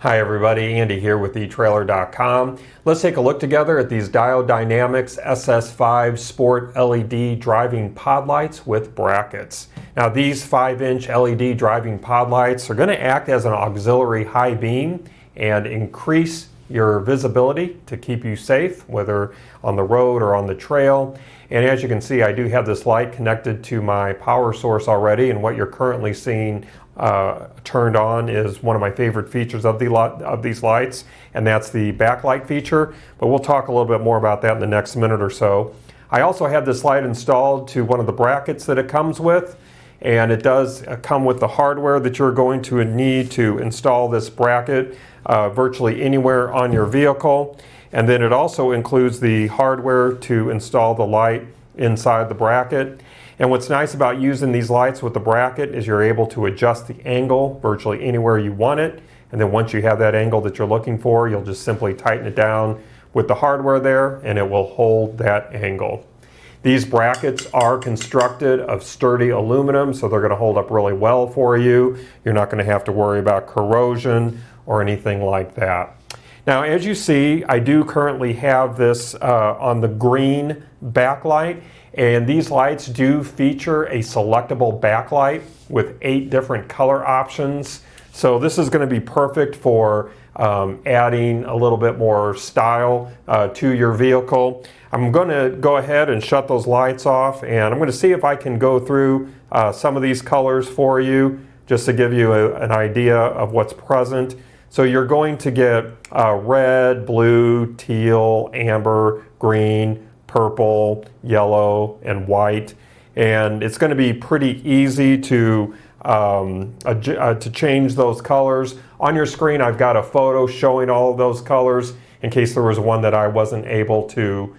Hi everybody, Andy here with etrailer.com. Let's take a look together at these Diode Dynamics SS5 Sport LED driving pod lights with brackets. Now these 5-inch LED driving pod lights are going to act as an auxiliary high beam and increase your visibility to keep you safe, whether on the road or on the trail. And as you can see, I do have this light connected to my power source already, and what you're currently seeing turned on is one of my favorite features of these lights, and that's the backlight feature. But we'll talk a little bit more about that in the next minute or so. I also have this light installed to one of the brackets that it comes with, and it does come with the hardware that you're going to need to install this bracket virtually anywhere on your vehicle. And then it also includes the hardware to install the light inside the bracket. And what's nice about using these lights with the bracket is you're able to adjust the angle virtually anywhere you want it. And then once you have that angle that you're looking for, you'll just simply tighten it down with the hardware there, and it will hold that angle. These brackets are constructed of sturdy aluminum, so they're going to hold up really well for you. You're not going to have to worry about corrosion or anything like that. Now, as you see, I do currently have this on the green backlight, and these lights do feature a selectable backlight with 8 different color options. So this is going to be perfect for adding a little bit more style to your vehicle. I'm going to go ahead and shut those lights off, and I'm going to see if I can go through some of these colors for you just to give you an idea of what's present. So you're going to get red, blue, teal, amber, green, purple, yellow, and white. And it's going to be pretty easy to change those colors. On your screen, I've got a photo showing all of those colors in case there was one that I wasn't able to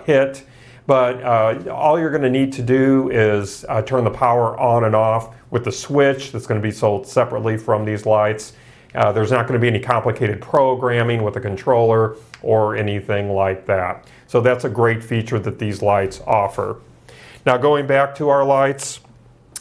hit. But all you're going to need to do is turn the power on and off with the switch that's going to be sold separately from these lights. There's not going to be any complicated programming with a controller or anything like that. So that's a great feature that these lights offer. Now going back to our lights,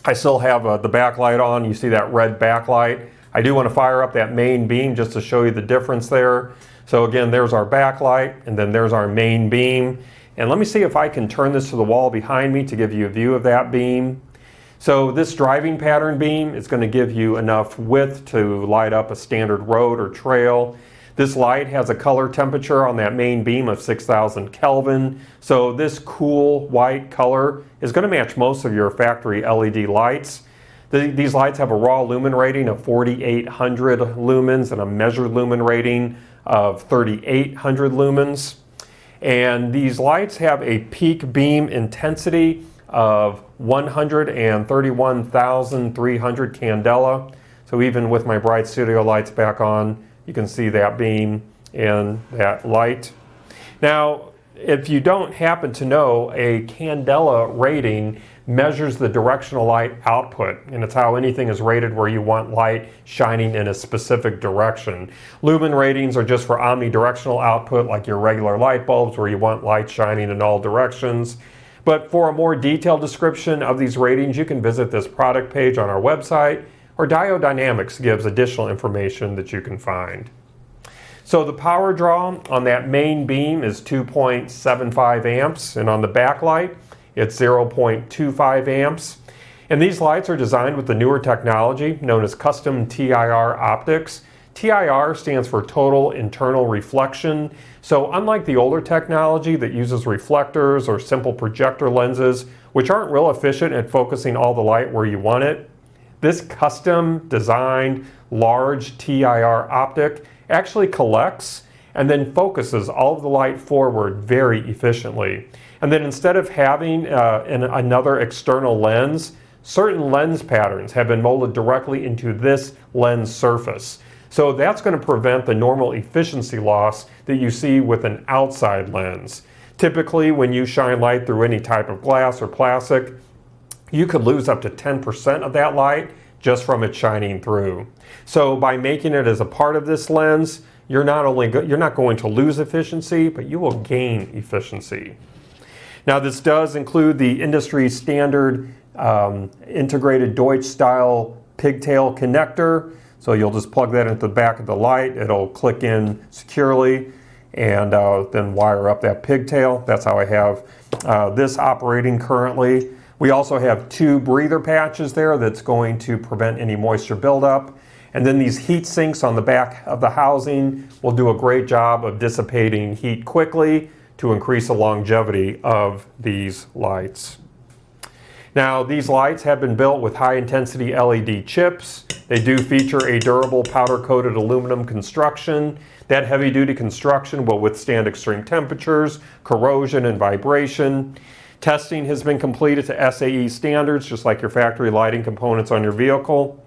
I still have the backlight on. You see that red backlight. I do want to fire up that main beam just to show you the difference there. So again, there's our backlight, and then there's our main beam. And let me see if I can turn this to the wall behind me to give you a view of that beam. So this driving pattern beam is going to give you enough width to light up a standard road or trail. This light has a color temperature on that main beam of 6,000 Kelvin. So this cool white color is going to match most of your factory LED lights. These lights have a raw lumen rating of 4,800 lumens and a measured lumen rating of 3,800 lumens. And these lights have a peak beam intensity of 131,300 candela. So even with my bright studio lights back on, you can see that beam and that light. Now, if you don't happen to know, a candela rating measures the directional light output, and it's how anything is rated where you want light shining in a specific direction. Lumen ratings are just for omnidirectional output, like your regular light bulbs where you want light shining in all directions. But for a more detailed description of these ratings, you can visit this product page on our website, or Diode Dynamics gives additional information that you can find. So the power draw on that main beam is 2.75 amps, and on the backlight, it's 0.25 amps. And these lights are designed with the newer technology known as custom TIR optics. TIR stands for total internal reflection. So unlike the older technology that uses reflectors or simple projector lenses, which aren't real efficient at focusing all the light where you want it, this custom designed large TIR optic actually collects and then focuses all of the light forward very efficiently. And then instead of having another external lens, certain lens patterns have been molded directly into this lens surface. So that's going to prevent the normal efficiency loss that you see with an outside lens. Typically, when you shine light through any type of glass or plastic, you could lose up to 10% of that light just from it shining through. So by making it as a part of this lens, you're not going to lose efficiency, but you will gain efficiency. Now this does include the industry standard integrated Deutsch style pigtail connector. So you'll just plug that into the back of the light. It'll click in securely and then wire up that pigtail. That's how I have this operating currently. We also have 2 breather patches there that's going to prevent any moisture buildup. And then these heat sinks on the back of the housing will do a great job of dissipating heat quickly to increase the longevity of these lights. Now, these lights have been built with high-intensity LED chips. They do feature a durable powder-coated aluminum construction. That heavy-duty construction will withstand extreme temperatures, corrosion, and vibration. Testing has been completed to SAE standards, just like your factory lighting components on your vehicle.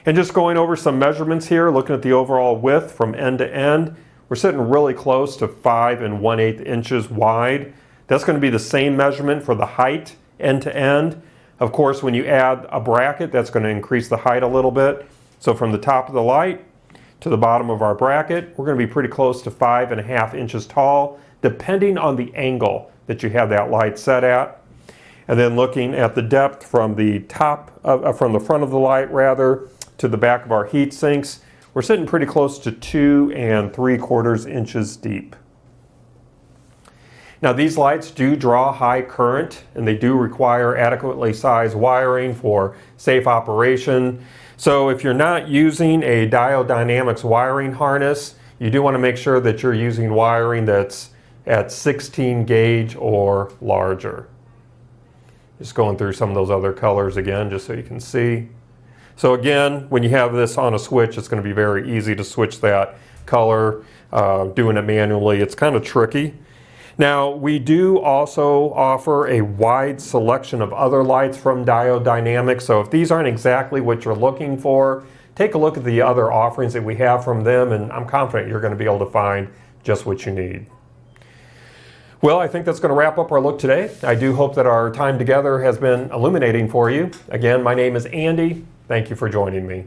And just going over some measurements here, looking at the overall width from end to end, we're sitting really close to 5 1/8 inches wide. That's going to be the same measurement for the height end to end. Of course, when you add a bracket, that's going to increase the height a little bit. So from the top of the light to the bottom of our bracket, we're going to be pretty close to 5 1/2 inches tall, depending on the angle that you have that light set at. And then looking at the depth from the from the front of the light rather, to the back of our heat sinks, we're sitting pretty close to 2 3/4 inches deep. Now, these lights do draw high current and they do require adequately sized wiring for safe operation. So if you're not using a Diode Dynamics wiring harness, you do want to make sure that you're using wiring that's at 16 gauge or larger. Just going through some of those other colors again, just so you can see. So again, when you have this on a switch, it's going to be very easy to switch that color. Doing it manually, it's kind of tricky. Now, we do also offer a wide selection of other lights from Diode Dynamics. So if these aren't exactly what you're looking for, take a look at the other offerings that we have from them, and I'm confident you're going to be able to find just what you need. Well, I think that's going to wrap up our look today. I do hope that our time together has been illuminating for you. Again, my name is Andy. Thank you for joining me.